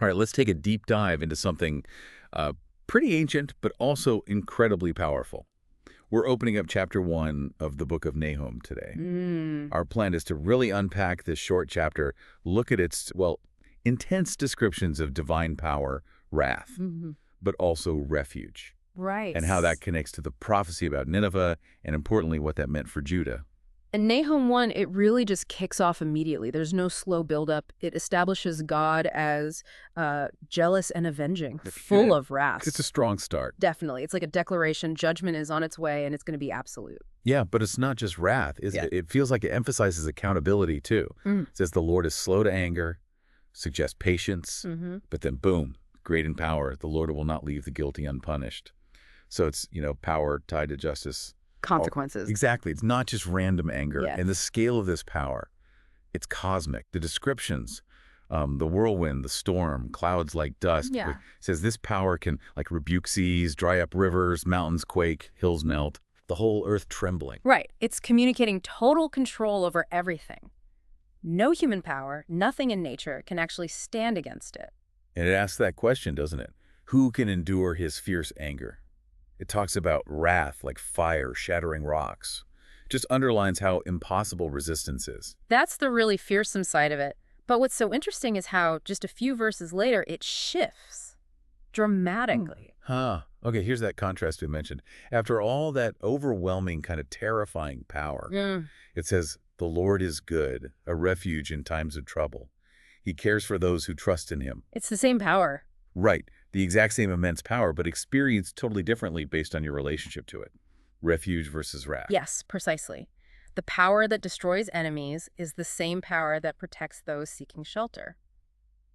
All right, let's take a deep dive into something uh, pretty ancient, but also incredibly powerful. We're opening up chapter 1 of the book of Nahum today. Mm, Our plan is to really unpack this short chapter, look at its, well, intense descriptions of divine power, wrath, mhm. but also refuge, Right. and how that connects to the prophecy about Nineveh, and importantly, what that meant for Judah. In Nahum 1, it really just kicks off immediately. There's no slow buildup. It establishes God as jealous and avenging, full of wrath. It's a strong start. Definitely. It's like a declaration. Judgment is on its way, and it's going to be absolute. Yeah, but it's not just wrath, is Yeah. it? It feels like it emphasizes accountability, too. Mm. It says the Lord is slow to anger, suggests patience, Mm-hmm. but then boom, great in power. The Lord will not leave the guilty unpunished. So it's, power tied to justice. Consequences. Exactly. It's not just random anger. Yes. And the scale of this power, it's cosmic. The descriptions, the whirlwind, the storm, clouds like dust. Yeah. It says this power can like rebuke seas, dry up rivers, mountains quake, hills melt, the whole earth trembling. Right. It's communicating total control over everything. No human power, nothing in nature can actually stand against it. And it asks that question, doesn't it? Who can endure his fierce anger? It talks about wrath like fire shattering rocks. Just underlines how impossible resistance is. That's the really fearsome side of it. But what's so interesting is how just a few verses later, it shifts dramatically. Huh. Okay, here's that contrast we mentioned. After all that overwhelming, kind of terrifying power, Mm. it says, the Lord is good, a refuge in times of trouble. He cares for those who trust in him. It's the same power. Right. The exact same immense power, but experienced totally differently based on your relationship to it. Refuge versus wrath. Yes, precisely. The power that destroys enemies is the same power that protects those seeking shelter.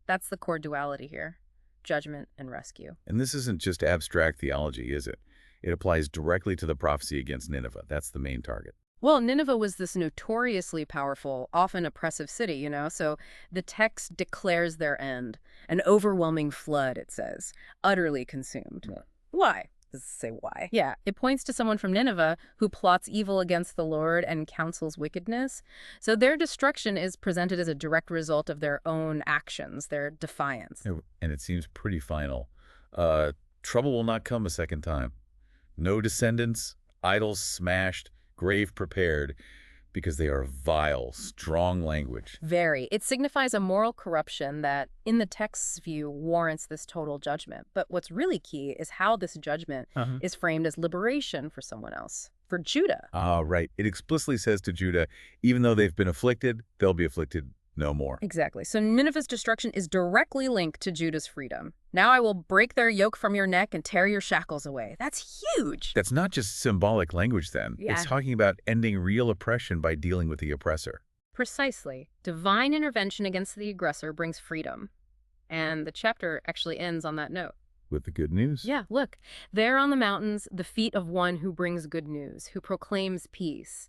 That's the core duality here, judgment and rescue. And this isn't just abstract theology, is it? It applies directly to the prophecy against Nineveh. That's the main target. Well, Nineveh was this notoriously powerful, often oppressive city, so the text declares their end. An overwhelming flood, it says, utterly consumed. Right. Why? Does it say why? Yeah, it points to someone from Nineveh who plots evil against the Lord and counsels wickedness. So their destruction is presented as a direct result of their own actions, their defiance. And it seems pretty final. Trouble will not come a second time. No descendants, idols smashed, grave prepared, because they are vile, strong language. Very. It signifies a moral corruption that, in the text's view, warrants this total judgment. But what's really key is how this judgment is framed as liberation for someone else, for Judah. Ah, right. It explicitly says to Judah, even though they've been afflicted, they'll be afflicted no more. Exactly. So Nineveh's destruction is directly linked to Judah's freedom. Now I will break their yoke from your neck and tear your shackles away. That's huge. That's not just symbolic language then. Yeah. It's talking about ending real oppression by dealing with the oppressor. Precisely. Divine intervention against the aggressor brings freedom. And the chapter actually ends on that note. With the good news. Yeah, look. There on the mountains, the feet of one who brings good news, who proclaims peace.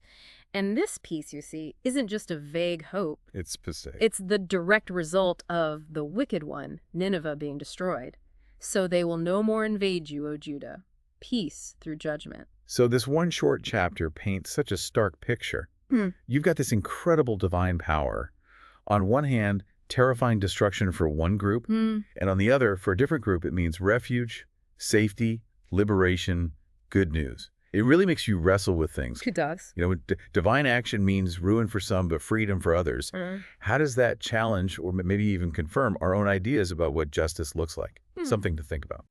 And this peace, you see, isn't just a vague hope. It's specific. It's the direct result of the wicked one, Nineveh, being destroyed. So they will no more invade you, O Judah. Peace through judgment. So this one short chapter paints such a stark picture. You've got this incredible divine power. On one hand, terrifying destruction for one group, and on the other, for a different group, it means refuge, safety, liberation, good news. It really makes you wrestle with things. It does. Divine action means ruin for some, but freedom for others. How does that challenge, or maybe even confirm, our own ideas about what justice looks like? Something to think about.